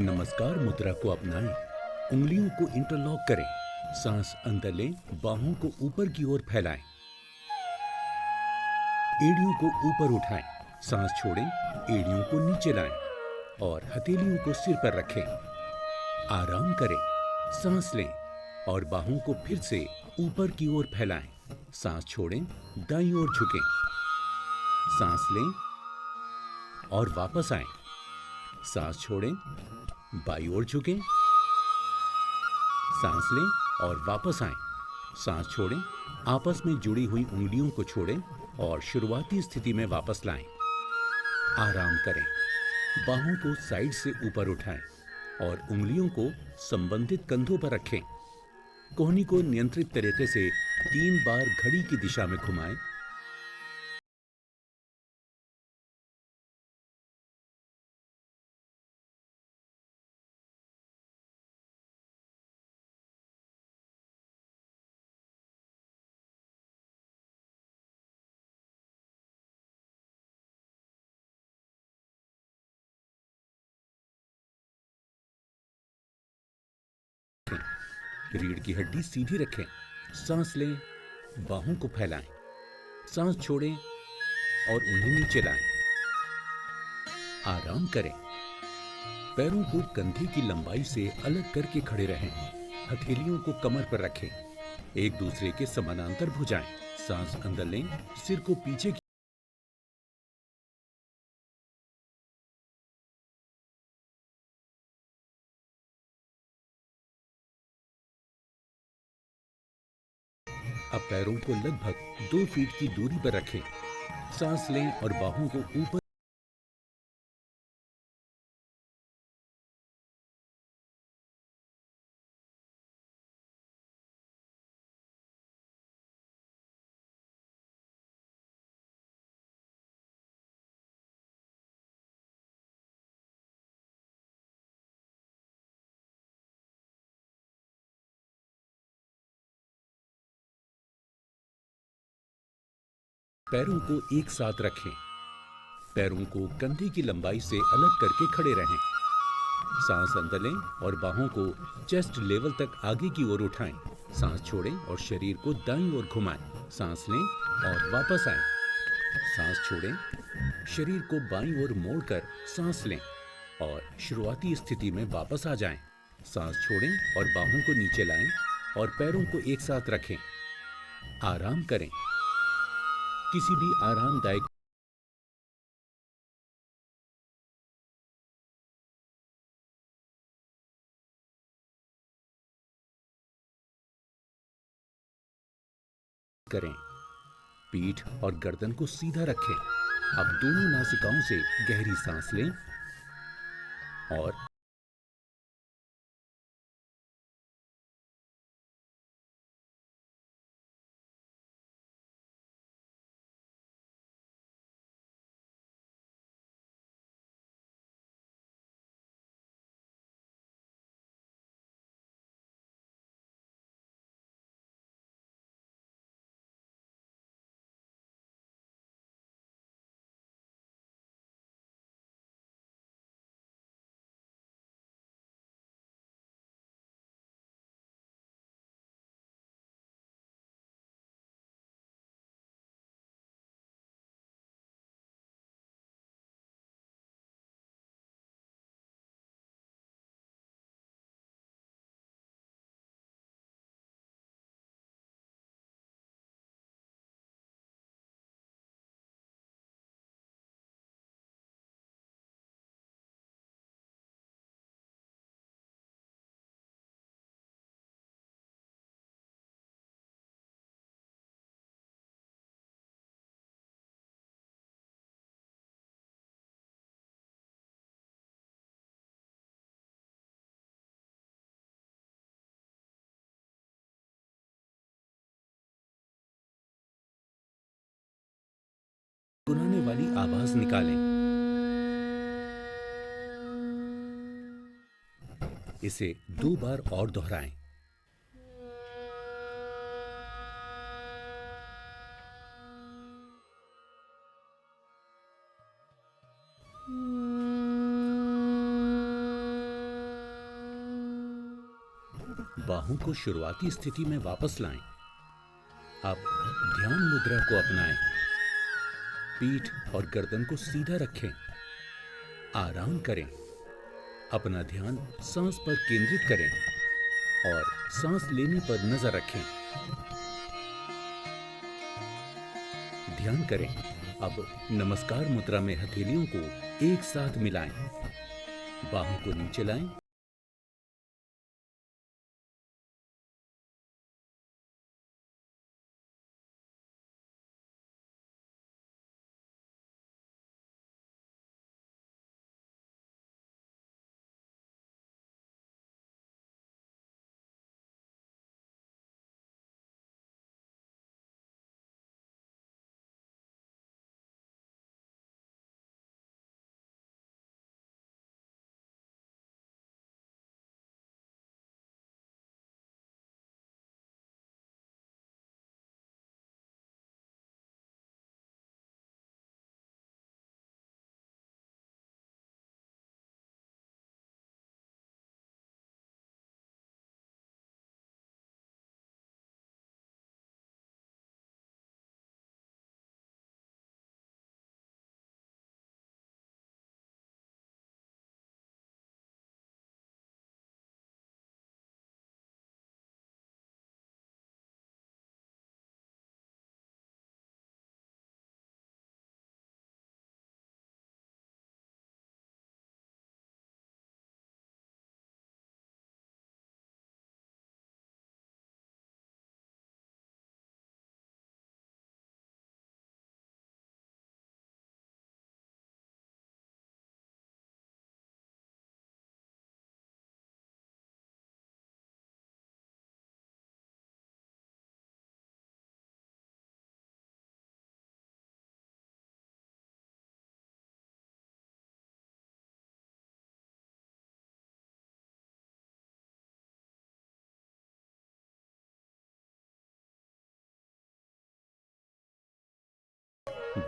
नमस्कार मुद्रा को अपनाएं। उंगलियों को इंटरलॉक करें। सांस अंदर लें, बाहों को ऊपर की ओर फैलाएं। एड़ियों को ऊपर उठाएं। सांस छोड़ें, एड़ियों को नीचे लाएं और हथेलियों को सिर पर रखें। आराम करें। सांस लें और बाहों को फिर से ऊपर की ओर फैलाएं। सांस छोड़ें, दाईं ओर झुकें। सांस लें और वापस आएं। सांस छोड़ें, बाईं ओर झुकें। सांस लें और वापस आएं। सांस छोड़ें, आपस में जुड़ी हुई उंगलियों को छोड़ें और शुरुआती स्थिति में वापस लाएं। आराम करें। बाहों को साइड से ऊपर उठाएं और उंगलियों को संबंधित कंधों पर रखें। कोहनी को नियंत्रित तरीके से 3 बार घड़ी की दिशा में घुमाएं। रीढ़ की हड्डी सीधी रखें। सांस लें, बाहों को फैलाएं। सांस छोड़ें और उन्हें नीचे लाएं। आराम करें। पैरों को कंधे की लंबाई से अलग करके खड़े रहें। हथेलियों को कमर पर रखें। एक दूसरे के समानांतर भुजाएं। सांस अंदर लें, सिर को पीछे अब पैरों को लगभग 2 फीट की दूरी पर रखें। सांस लें और बाहों को ऊपर पैरों को एक साथ रखें। पैरों को कंधे की लंबाई से अलग करके खड़े रहें। सांस अंदर लें और बाहों को चेस्ट लेवल तक आगे की ओर उठाएं। सांस छोड़ें और शरीर को दाईं ओर घुमाएं। सांस लें और वापस आएं। सांस छोड़ें, शरीर को बाईं ओर मोड़कर सांस लें और शुरुआती स्थिति में वापस आ जाएं। सांस छोड़ें और बाहों को नीचे लाएं और पैरों को एक साथ रखें। आराम करें। किसी भी आरामदायक करें। पीठ और गर्दन को सीधा रखें। अब दोनों नासिकाओं से गहरी सांस लें और गुनगुनाने वाली आवाज निकालें। इसे 2 बार और दोहराएं। बाहों को शुरुआती स्थिति में वापस लाएं। अब ध्यान मुद्रा को अपनाएं। पीठ और गर्दन को सीधा रखें। आराम करें। अपना ध्यान सांस पर केंद्रित करें और सांस लेने पर नजर रखें। ध्यान करें। अब नमस्कार मुद्रा में हथेलियों को एक साथ मिलाएं। बाहों को नीचे लाएं।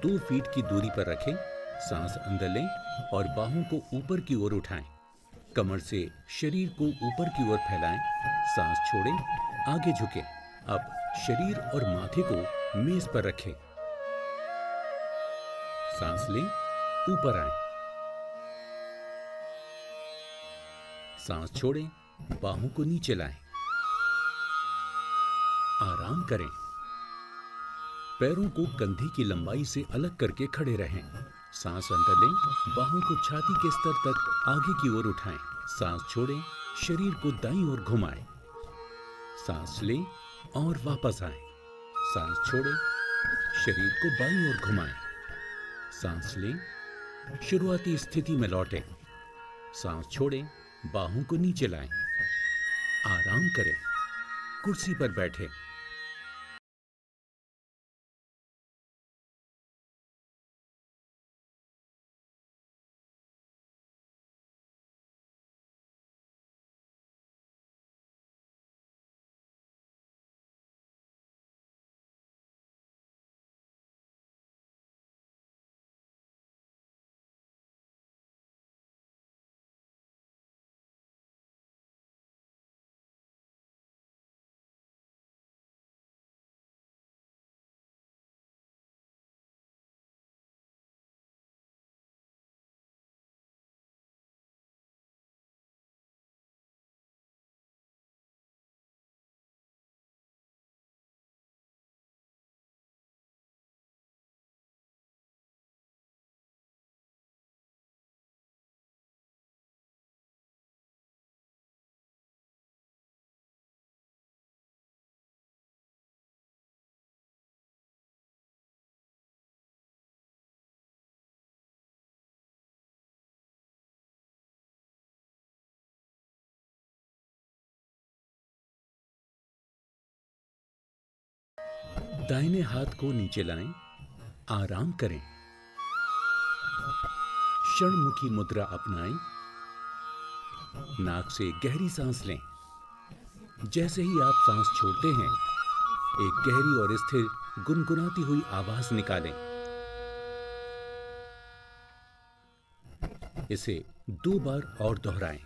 दो फीट की दूरी पर रखें। सांस अंदर लें और बाहों को ऊपर की ओर उठाएं। कमर से शरीर को ऊपर की ओर फैलाएं। सांस छोड़ें, आगे झुकें। अब शरीर और माथे को मेज पर रखें। सांस लें, ऊपर आएं। सांस छोड़ें, बाहों को नीचे लाएं। आराम करें। पैरों को कंधे की लंबाई से अलग करके खड़े रहें। सांस अंदर लें, बाहों को छाती के स्तर तक आगे की ओर उठाएं। सांस छोड़ें, शरीर को दाईं ओर घुमाएं। सांस लें और वापस आएं। सांस छोड़ें, शरीर को बाईं ओर घुमाएं। सांस लें, शुरुआती स्थिति में लौटें। सांस छोड़ें, बाहों को नीचे लाएं। आराम करें। कुर्सी पर बैठें। दाहिने हाथ को नीचे लाएं। आराम करें। क्षणमुखी मुद्रा अपनाएं। नाक से गहरी सांस लें। जैसे ही आप सांस छोड़ते हैं, एक गहरी और स्थिर गुनगुनाती हुई आवाज निकालें। इसे 2 बार और दोहराएं।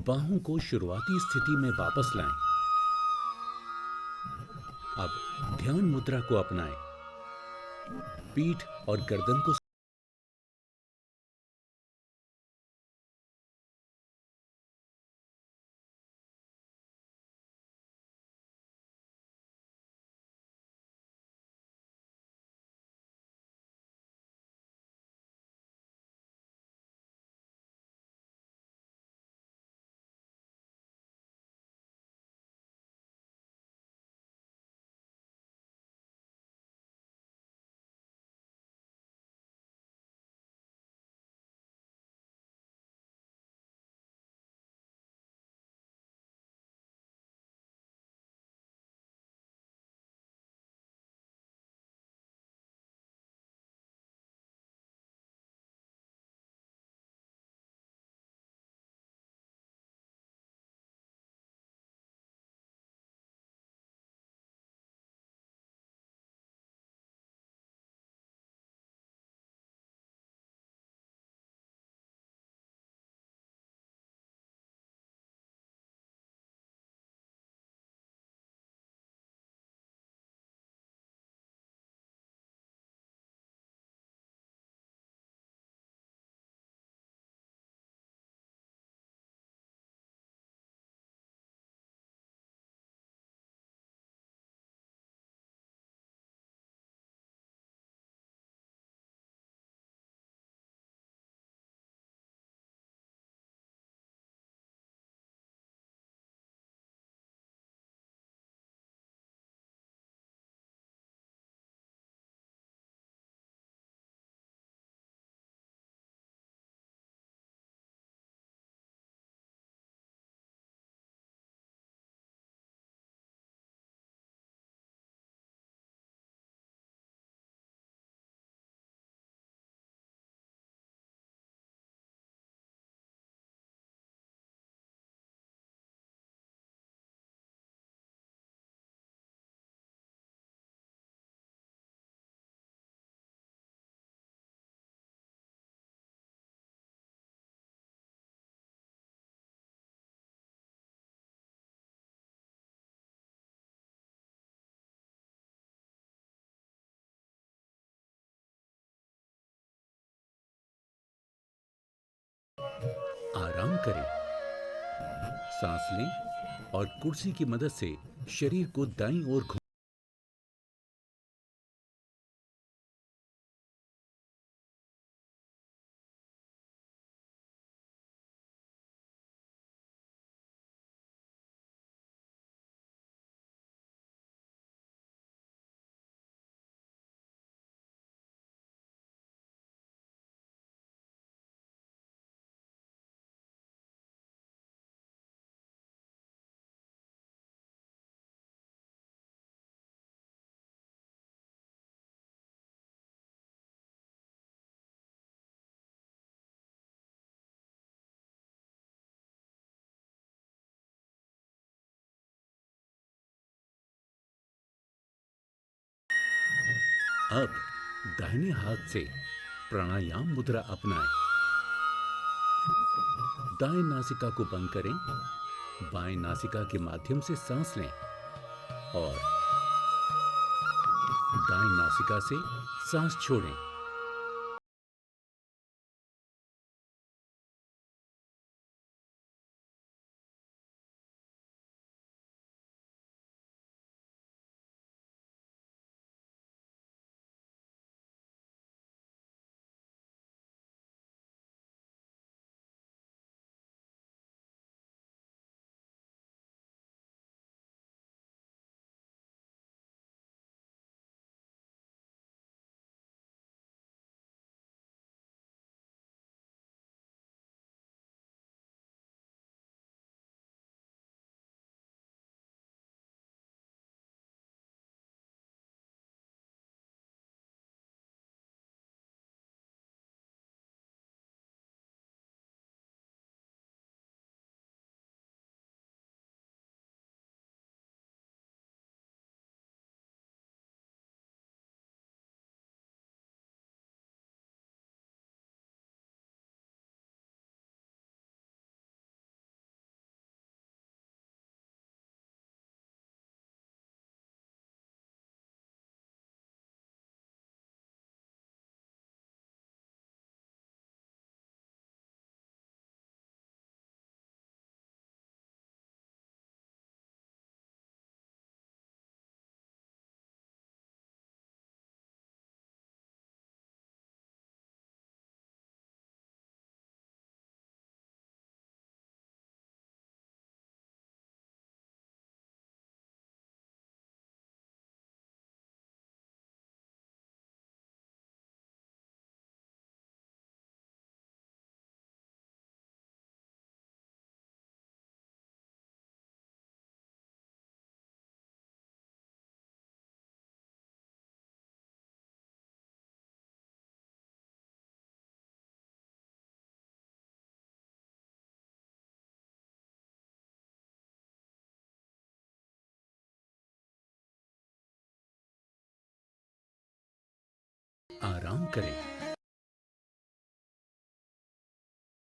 बाहों को शुरुआती स्थिति में वापस लाएं। अब ध्यान मुद्रा को अपनाएं। पीठ और गर्दन को आराम करें। सांस लें और कुर्सी की मदद से शरीर को दाईं ओर घुमाएं। अब दाहिने हाथ से प्राणायाम मुद्रा अपनाएं। दाएं नासिका को बंद करें, बाएं नासिका के माध्यम से सांस लें और दाएं नासिका से सांस छोड़ें। आराम करें।